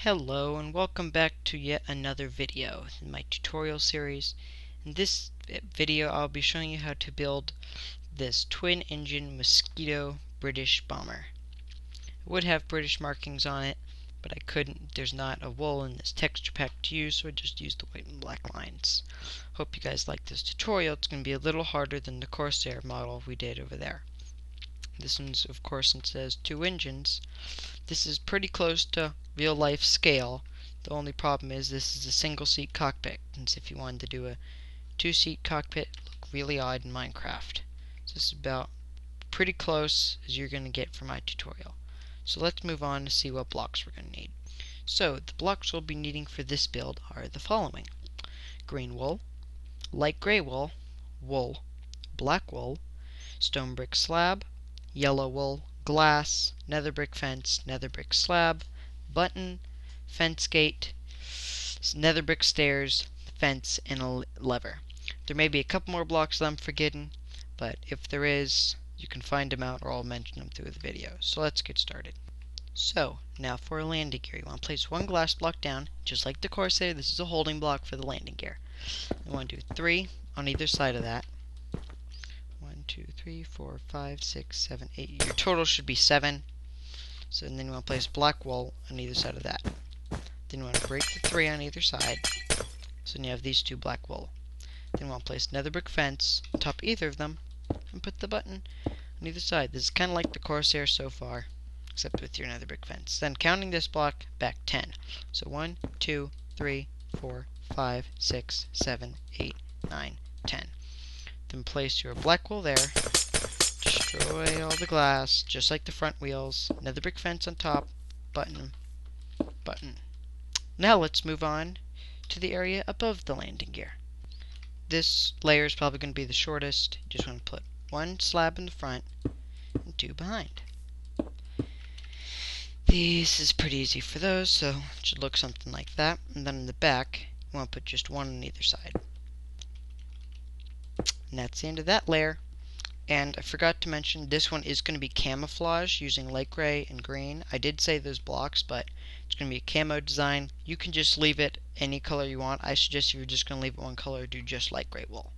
Hello and welcome back to yet another video in my tutorial series. In this video I'll be showing you how to build this twin engine Mosquito British bomber. It would have British markings on it, but I couldn't. There's not a wool in this texture pack to use, so I just used the white and black lines. Hope you guys like this tutorial. It's going to be a little harder than the Corsair model we did over there. This one's, of course, it says two engines. This is pretty close to real life scale. The only problem is this is a single seat cockpit, and if you wanted to do a two-seat cockpit, it would look really odd in Minecraft. So this is about pretty close as you're going to get for my tutorial. So let's move on to see what blocks we're going to need. So the blocks we'll be needing for this build are the following: green wool, light gray wool, wool, black wool, stone brick slab, yellow wool, glass, nether brick fence, nether brick slab, button, fence gate, nether brick stairs, fence, and a lever. There may be a couple more blocks that I'm forgetting, but if there is, you can find them out or I'll mention them through the video. So let's get started. So, now for a landing gear. You want to place one glass block down, just like the Corsair. This is a holding block for the landing gear. You want to do 3 on either side of that. 1, 2, 3, 4, 5, 6, 7, 8. Your total should be 7. So then you want to place black wool on either side of that. Then you want to break the 3 on either side. So then you have these two black wool. Then you want to place nether brick fence on top of either of them and put the button on either side. This is kind of like the Corsair so far, except with your nether brick fence. Then counting this block, back 10. So 1, 2, 3, 4, 5, 6, 7, 8, 9, 10. Then place your black wool there. Destroy all the glass, just like the front wheels. Nether brick fence on top. Button. Button. Now let's move on to the area above the landing gear. This layer is probably going to be the shortest. You just want to put one slab in the front and 2 behind. This is pretty easy for those, so it should look something like that. And then in the back, you want to put just one on either side. And that's the end of that layer. And I forgot to mention, this one is going to be camouflage using light gray and green. I did say those blocks, but it's going to be a camo design. You can just leave it any color you want. I suggest if you're just going to leave it one color, do just light gray wool.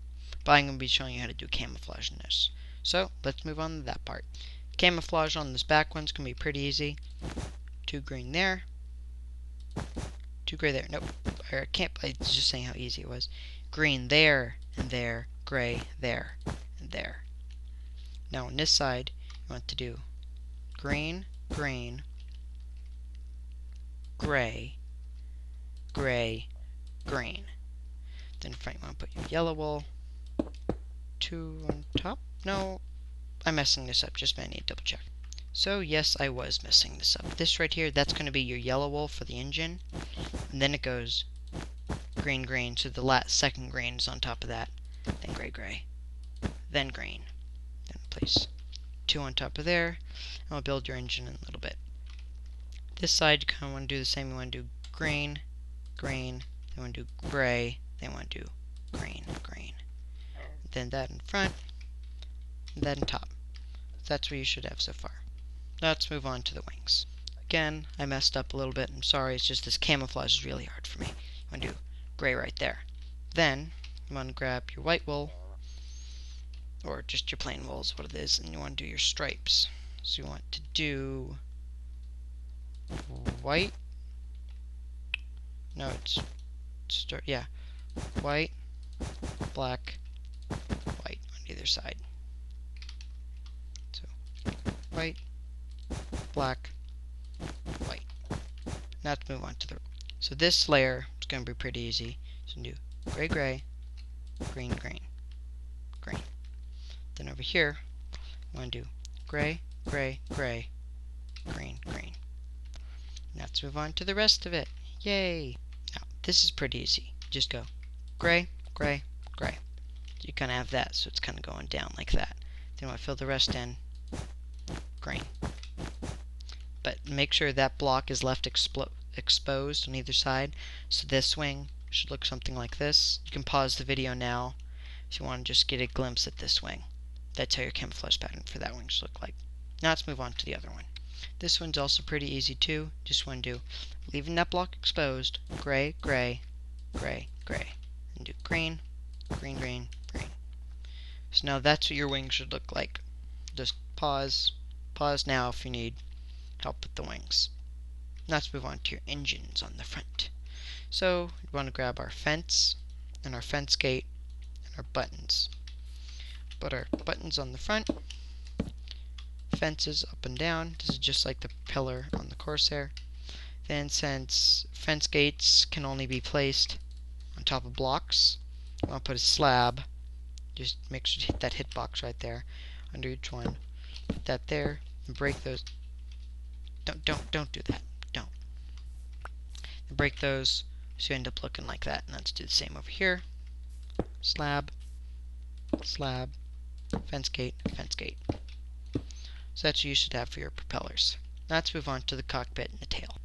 But I'm going to be showing you how to do camouflage in this. So let's move on to that part. Camouflage on this back one's going to be pretty easy. 2 green there. 2 gray there. Nope. I can't. I was just saying how easy it was. Green there and there. Gray there and there. Now on this side, you want to do green, green, gray, gray, green. Then in front you want to put your yellow wool. 2 on top. No, I'm messing this up. Just I need to double check. So yes, I was messing this up. This right here, that's going to be your yellow wool for the engine. And then it goes green, green. So the second green is on top of that. Then gray, gray. Then green. Then place 2 on top of there. And we'll build your engine in a little bit. This side, you kind of want to do the same. You want to do green, green. Then you want to do gray. Then you want to do green, green. Then that in front. And that in top. That's what you should have so far. Now let's move on to the wings. Again, I messed up a little bit. I'm sorry. It's just this camouflage is really hard for me. You want to do gray right there. Then you want to grab your white wool, or just your plain wool is what it is, and you want to do your stripes. So you want to do white. No, yeah, white, black, white on either side. So white, black, white. Now let's move on to the. So this layer is going to be pretty easy. So do gray, gray, green, green, green. Then over here, you want to do gray, gray, gray, green, green. Now let's move on to the rest of it. Yay! Now, this is pretty easy. Just go gray, gray, gray. You kind of have that, so it's kind of going down like that. Then you want to fill the rest in green. But make sure that block is left exposed on either side. So this wing should look something like this. You can pause the video now if you want to just get a glimpse at this wing. That's how your camouflage pattern for that wing should look like. Now let's move on to the other one. This one's also pretty easy too. Just want to do, leaving that block exposed, gray, gray, gray, gray, and do green, green, green, green. So now that's what your wings should look like. Just pause now if you need help with the wings. Now let's move on to your engines on the front. So we want to grab our fence and our fence gate and our buttons. Put our buttons on the front, fences up and down. This is just like the pillar on the Corsair. Then since fence gates can only be placed on top of blocks, I want to put a slab. Just make sure to hit that hitbox right there under each one. Put that there and break those. Don't do that. Don't. And break those so you end up looking like that. And let's do the same over here. Slab, slab, fence gate, fence gate. So that's what you should have for your propellers. Now let's move on to the cockpit and the tail.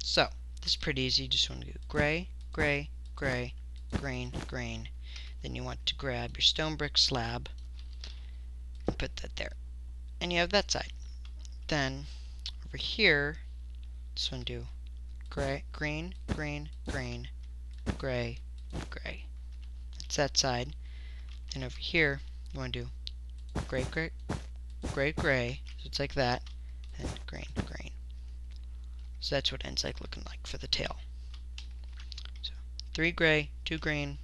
So this is pretty easy. You just want to do gray, gray, gray, green, green. Then you want to grab your stone brick slab and put that there. And you have that side. Then over here, just want to do gray, green, green, green, gray, gray. That's that side. And over here, you want to do gray, gray, gray, gray. So it's like that. And green, green. So that's what it ends like looking like for the tail. So 3 gray, 2 green,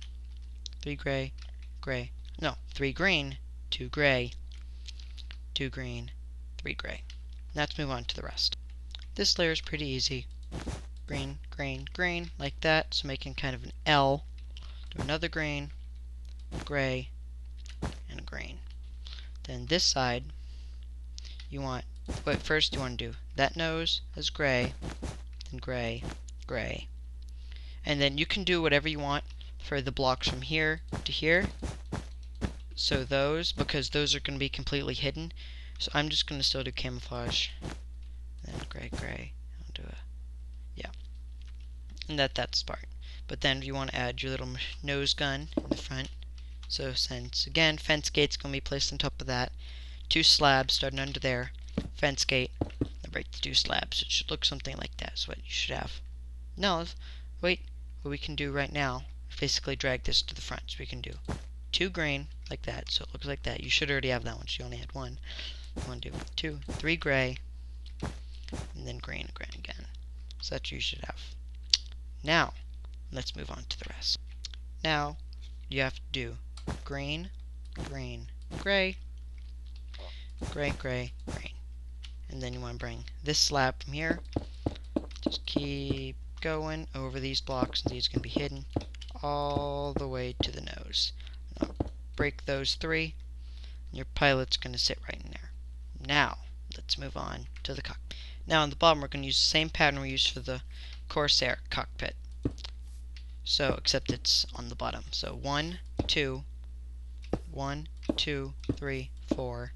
3 gray, gray. No, 3 green, 2 gray, 2 green, 3 gray. Now let's move on to the rest. This layer is pretty easy. Green, green, green, like that. So making kind of an L. Do another green, gray, and a green. Then this side, you want, but first you want to do that nose as gray, then gray, gray. And then you can do whatever you want for the blocks from here to here. So those, because those are going to be completely hidden. So I'm just going to still do camouflage. Then gray, gray. I'll do a, yeah. And that's the part. But then you want to add your little nose gun in the front. So since, again, fence gate's going to be placed on top of that. 2 slabs starting under there. Fence gate. Then break the 2 slabs. It should look something like that. That's what you should have. No, wait. What we can do right now is basically drag this to the front. So we can do 2 green, like that. So it looks like that. You should already have that one. So you only had 1. You want to do 2, 3 gray, and then green, green again. So that's what you should have. Now, let's move on to the rest. Now, you have to do green, green, gray, gray, gray, green. And then you want to bring this slab from here. Just keep going over these blocks, and these are going to be hidden all the way to the nose. Now, break those 3, and your pilot's going to sit right in there. Now, let's move on to the cockpit. Now, on the bottom, we're going to use the same pattern we used for the Corsair cockpit. So, except it's on the bottom. So, 1, 2, 1, 2, 3, 4,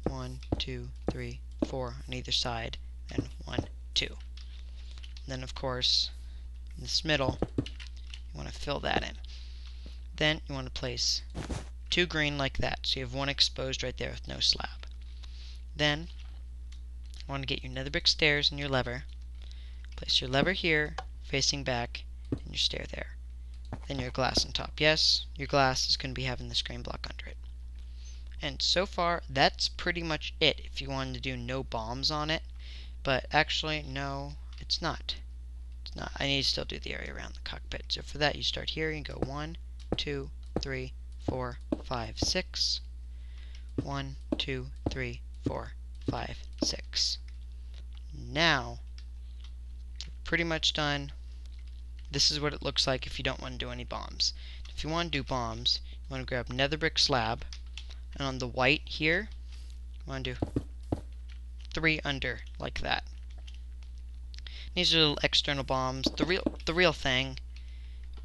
1, 2, 3, 4 on either side, and 1, 2. And then, of course, in this middle, you want to fill that in. Then, you want to place 2 green like that. So, you have 1 exposed right there with no slab. Then, you want to get your nether brick stairs and your lever. Place your lever here, facing back, and your stair there. Then your glass on top. Yes, your glass is going to be having this green block under it. And so far, that's pretty much it if you wanted to do no bombs on it. But actually, no, it's not. It's not. I need to still do the area around the cockpit. So for that, you start here and go 1, 2, 3, 4, 5, 6. 1, 2, 3, 4, 5, 6. Now, you're pretty much done. This is what it looks like if you don't want to do any bombs. If you want to do bombs, you want to grab nether brick slab, and on the white here, you want to do 3 under, like that. These are little external bombs. The real thing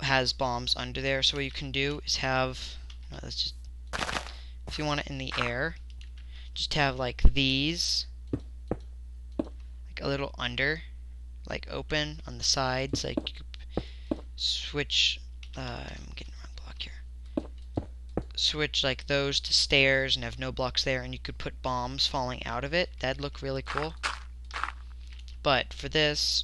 has bombs under there, so what you can do is have, let's just, if you want it in the air, just have like these, like a little under, like open on the sides, like you could switch, I'm getting the wrong block here, switch like those to stairs and have no blocks there, and you could put bombs falling out of it. That'd look really cool. But for this,